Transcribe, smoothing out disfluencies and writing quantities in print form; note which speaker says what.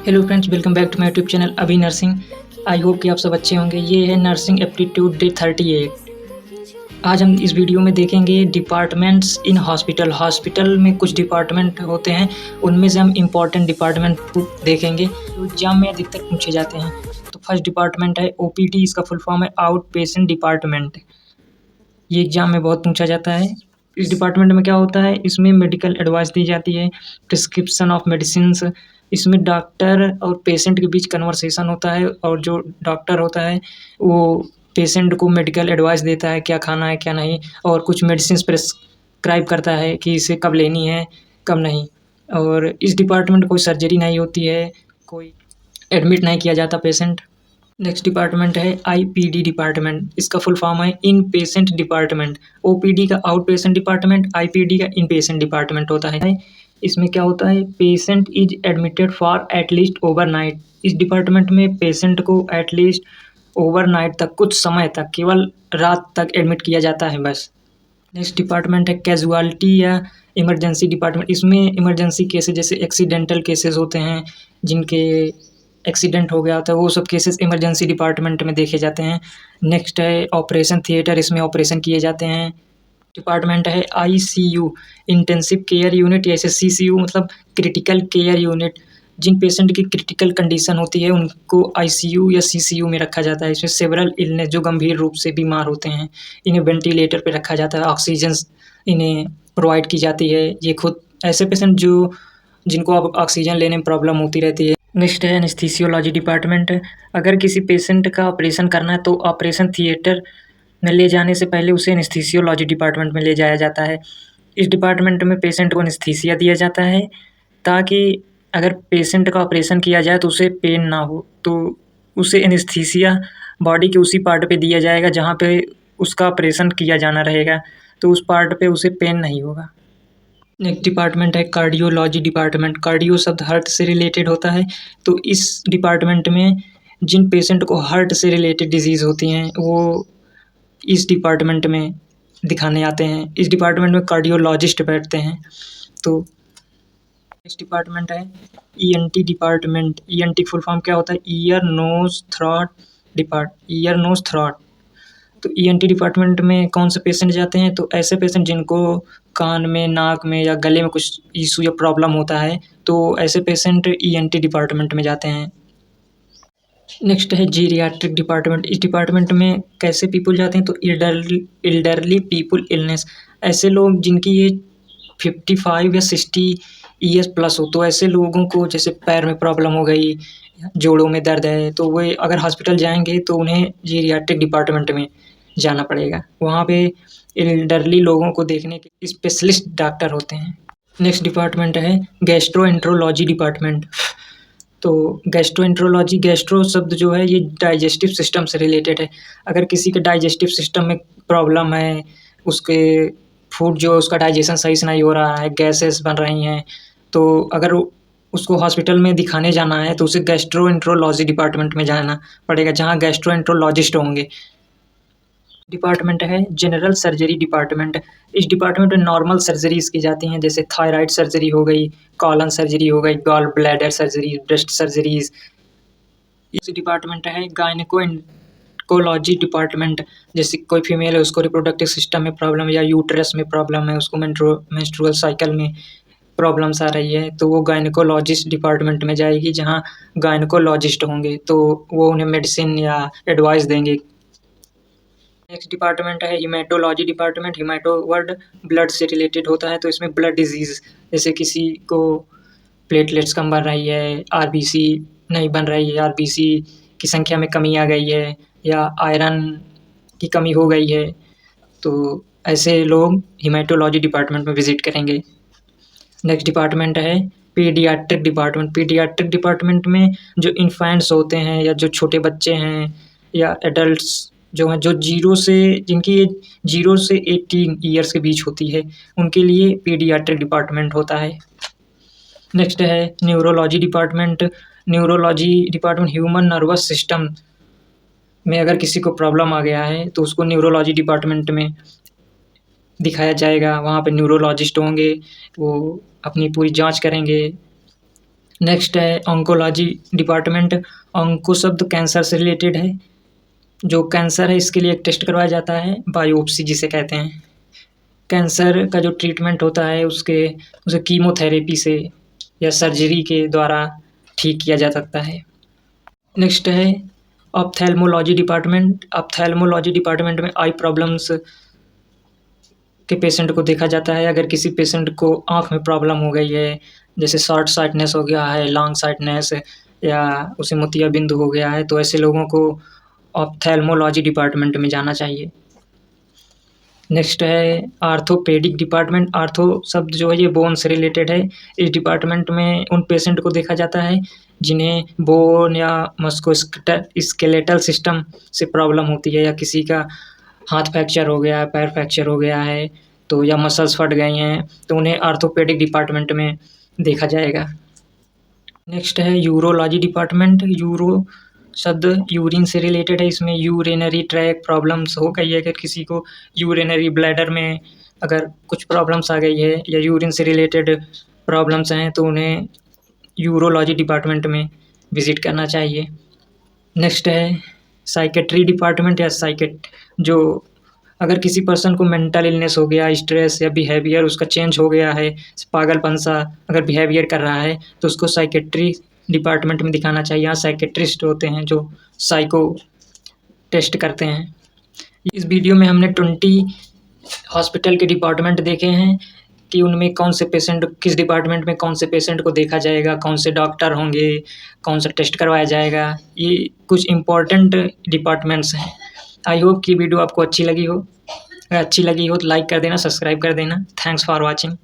Speaker 1: Hello friends, welcome back to my YouTube channel अभी nursing. I hope कि आप सब अच्छे होंगे। ये है नर्सिंग एप्टीट्यूड डे 38। आज हम इस वीडियो में देखेंगे डिपार्टमेंट्स इन हॉस्पिटल। हॉस्पिटल में कुछ डिपार्टमेंट होते हैं, उनमें से हम इम्पॉर्टेंट डिपार्टमेंट देखेंगे जो एग्जाम में अधिकतर पूछे जाते हैं। तो फर्स्ट डिपार्टमेंट है ओपीडी। इसका फुल फॉर्म है आउट पेशेंट डिपार्टमेंट। ये एग्जाम में बहुत पूछा जाता है। इस डिपार्टमेंट में क्या होता है, इसमें मेडिकल एडवाइस दी जाती है, प्रिस्क्रिप्शन ऑफ मेडिसिन्स। इसमें डॉक्टर और पेशेंट के बीच कन्वर्सेशन होता है, और जो डॉक्टर होता है वो पेशेंट को मेडिकल एडवाइस देता है, क्या खाना है क्या नहीं, और कुछ मेडिसिन प्रेस्क्राइब करता है कि इसे कब लेनी है कब नहीं। और इस डिपार्टमेंट कोई सर्जरी नहीं होती है, कोई एडमिट नहीं किया जाता पेशेंट। नेक्स्ट डिपार्टमेंट है आईपीडी डिपार्टमेंट। इसका फुल फॉर्म है इन पेशेंट डिपार्टमेंट। ओपीडी का आउट पेशेंट डिपार्टमेंट, आईपीडी का इन पेशेंट डिपार्टमेंट होता है। इसमें क्या होता है, patient is admitted for at least overnight. इस डिपार्टमेंट में पेशेंट को एटलीस्ट ओवरनाइट तक, कुछ समय तक, केवल रात तक एडमिट किया जाता है बस। नेक्स्ट डिपार्टमेंट है कैजुअलिटी या इमरजेंसी डिपार्टमेंट। इसमें इमरजेंसी केसेस जैसे एक्सीडेंटल केसेस होते हैं, जिनके एक्सीडेंट हो गया होता है, वो सब केसेस इमरजेंसी डिपार्टमेंट में देखे जाते हैं। नेक्स्ट है ऑपरेशन थिएटर। इसमें ऑपरेशन किए जाते हैं। डिपार्टमेंट है आईसीयू, इंटेंसिव केयर यूनिट, या सीसीयू मतलब क्रिटिकल केयर यूनिट। जिन पेशेंट की क्रिटिकल कंडीशन होती है उनको आईसीयू या सीसीयू में रखा जाता है। इसमें सेवरल इलनेस, जो गंभीर रूप से बीमार होते हैं, इन्हें वेंटिलेटर पे रखा जाता है, ऑक्सीजन इन्हें प्रोवाइड की जाती है। ये खुद ऐसे पेशेंट जिनको अब ऑक्सीजन लेने में प्रॉब्लम होती रहती है। नेक्स्ट है एनेस्थीसियोलॉजी डिपार्टमेंट। अगर किसी पेशेंट का ऑपरेशन करना है तो ऑपरेशन थिएटर में ले जाने से पहले उसे एनेस्थीसियोलॉजी डिपार्टमेंट में ले जाया जाता है। इस डिपार्टमेंट में पेशेंट को एनेस्थीसिया दिया जाता है, ताकि अगर पेशेंट का ऑपरेशन किया जाए तो उसे पेन ना हो। तो उसे एनेस्थीसिया बॉडी के उसी पार्ट पे दिया जाएगा जहाँ पे उसका ऑपरेशन किया जाना रहेगा, तो उस पार्ट पे उसे पेन नहीं होगा। नेक्स्ट डिपार्टमेंट है कार्डियोलॉजी डिपार्टमेंट। कार्डियो शब्द हार्ट से रिलेटेड होता है, तो इस डिपार्टमेंट में जिन पेशेंट को हार्ट से रिलेटेड डिजीज़ होती हैं वो इस डिपार्टमेंट में दिखाने आते हैं। इस डिपार्टमेंट में कार्डियोलॉजिस्ट बैठते हैं। तो इस डिपार्टमेंट है ENT department. ENT full form क्या होता है, ear nose throat ear nose throat. तो ईएनटी डिपार्टमेंट में कौन से पेशेंट जाते हैं, तो ऐसे पेशेंट जिनको कान में, नाक में या गले में कुछ इशू या प्रॉब्लम होता है, तो ऐसे पेशेंट ईएनटी डिपार्टमेंट में जाते हैं। नेक्स्ट है जीरियाट्रिक डिपार्टमेंट। इस डिपार्टमेंट में कैसे पीपल जाते हैं, तो एल्डरली पीपल इलनेस। ऐसे लोग जिनकी एज 55 या 60 ईयर्स प्लस हो, तो ऐसे लोगों को जैसे पैर में प्रॉब्लम हो गई, जोड़ों में दर्द है, तो वे अगर हॉस्पिटल जाएंगे तो उन्हें जीरियाट्रिक डिपार्टमेंट में जाना पड़ेगा। वहाँ पे एल्डरली लोगों को देखने के स्पेशलिस्ट डॉक्टर होते हैं। नेक्स्ट डिपार्टमेंट है गैस्ट्रोएंट्रोलॉजी डिपार्टमेंट। तो गैस्ट्रोएंट्रोलॉजी, गैस्ट्रो शब्द जो है ये डाइजेस्टिव सिस्टम से रिलेटेड है। अगर किसी के डाइजेस्टिव सिस्टम में प्रॉब्लम है, उसके फूड जो उसका डाइजेशन सही से नहीं हो रहा है, गैसेस बन रही हैं, तो अगर उसको हॉस्पिटल में दिखाने जाना है तो उसे गैस्ट्रोएंट्रोलॉजी डिपार्टमेंट में जाना पड़ेगा, जहाँ गैस्ट्रोएंट्रोलॉजिस्ट होंगे। डिपार्टमेंट है जनरल सर्जरी डिपार्टमेंट। इस डिपार्टमेंट में नॉर्मल सर्जरीज की जाती हैं, जैसे थायराइड सर्जरी हो गई, कॉलन सर्जरी हो गई, gall bladder surgery, breast surgeries. इस डिपार्टमेंट है गायनेकोलॉजी डिपार्टमेंट। जैसे कोई फीमेल है, उसको रिप्रोडक्टिव सिस्टम में प्रॉब्लम या यूट्रस में प्रॉब्लम है, उसको मेंस्ट्रुअल साइकिल में प्रॉब्लम्स आ रही है, तो वो गायनेकोलॉजिस्ट डिपार्टमेंट में जाएगी, जहाँ गायनेकोलॉजिस्ट होंगे, तो वो उन्हें मेडिसिन या एडवाइस देंगे। नेक्स्ट डिपार्टमेंट है haematology department. Haemato word blood से रिलेटेड होता है, तो इसमें ब्लड डिजीज़, जैसे किसी को प्लेटलेट्स कम बन रही है, आरबीसी नहीं बन रही है, आरबीसी की संख्या में कमी आ गई है, या आयरन की कमी हो गई है, तो ऐसे लोग हीमेटोलॉजी डिपार्टमेंट में विजिट करेंगे। नेक्स्ट डिपार्टमेंट है पीडियाट्रिक डिपार्टमेंट। पीडियाट्रिक डिपार्टमेंट में जो इन्फेंट्स होते हैं, या जो छोटे बच्चे हैं, या एडल्ट्स जो हैं, जो जिनकी एज 0 से 18 ईयर्स के बीच होती है, उनके लिए पीडियाट्रिक डिपार्टमेंट होता है। नेक्स्ट है neurology department. Neurology department human nervous system में अगर किसी को प्रॉब्लम आ गया है तो उसको न्यूरोलॉजी डिपार्टमेंट में दिखाया जाएगा। वहाँ पे न्यूरोलॉजिस्ट होंगे, वो अपनी पूरी जांच करेंगे। नेक्स्ट है ऑन्कोलॉजी डिपार्टमेंट। ऑन्को शब्द कैंसर से रिलेटेड है। जो कैंसर है इसके लिए एक टेस्ट करवाया जाता है, बायोप्सी जिसे कहते हैं। कैंसर का जो ट्रीटमेंट होता है उसे कीमोथेरेपी से या सर्जरी के द्वारा ठीक किया जा सकता है। नेक्स्ट है ऑप्थेल्मोलॉजी डिपार्टमेंट। ऑप्थेल्मोलॉजी डिपार्टमेंट में आई प्रॉब्लम्स के पेशेंट को देखा जाता है। अगर किसी पेशेंट को आँख में प्रॉब्लम हो गई है, जैसे शॉर्ट साइटनेस हो गया है, लॉन्ग साइटनेस, या उसे मोतियाबिंद हो गया है, तो ऐसे लोगों को ऑप्थेल्मोलॉजी डिपार्टमेंट में जाना चाहिए। नेक्स्ट है आर्थोपेडिक डिपार्टमेंट। आर्थो शब्द जो है ये बोन से रिलेटेड है। इस डिपार्टमेंट में उन पेशेंट को देखा जाता है जिन्हें बोन या मस्कुलोस्केलेटल सिस्टम से प्रॉब्लम होती है, या किसी का हाथ फ्रैक्चर हो गया है, पैर फ्रैक्चर हो गया है, तो या मसल्स फट गई हैं, तो उन्हें आर्थोपेडिक डिपार्टमेंट में देखा जाएगा। नेक्स्ट है यूरोलॉजी डिपार्टमेंट। यूरो शब्द यूरिन से रिलेटेड है। इसमें यूरिनरी ट्रैक प्रॉब्लम्स हो गई है, अगर किसी को यूरिनरी ब्लैडर में अगर कुछ प्रॉब्लम्स आ गई है या यूरिन से रिलेटेड प्रॉब्लम्स हैं, तो उन्हें यूरोलॉजी डिपार्टमेंट में विज़िट करना चाहिए। नेक्स्ट है साइकेट्री डिपार्टमेंट या जो अगर किसी पर्सन को मेंटल इलनेस हो गया, स्ट्रेस या बिहेवियर उसका चेंज हो गया है, पागलपन सा अगर बिहेवियर कर रहा है, तो उसको साइकेट्री डिपार्टमेंट में दिखाना चाहिए। यहाँ साइकेट्रिस्ट होते हैं जो साइको टेस्ट करते हैं। इस वीडियो में हमने 20 हॉस्पिटल के डिपार्टमेंट देखे हैं कि उनमें कौन से पेशेंट, किस डिपार्टमेंट में कौन से पेशेंट को देखा जाएगा, कौन से डॉक्टर होंगे, कौन सा टेस्ट करवाया जाएगा। ये कुछ इम्पोर्टेंट डिपार्टमेंट्स हैं। आई होप कि वीडियो आपको अच्छी लगी हो। अगर अच्छी लगी हो तो लाइक कर देना, सब्सक्राइब कर देना। Thanks for watching.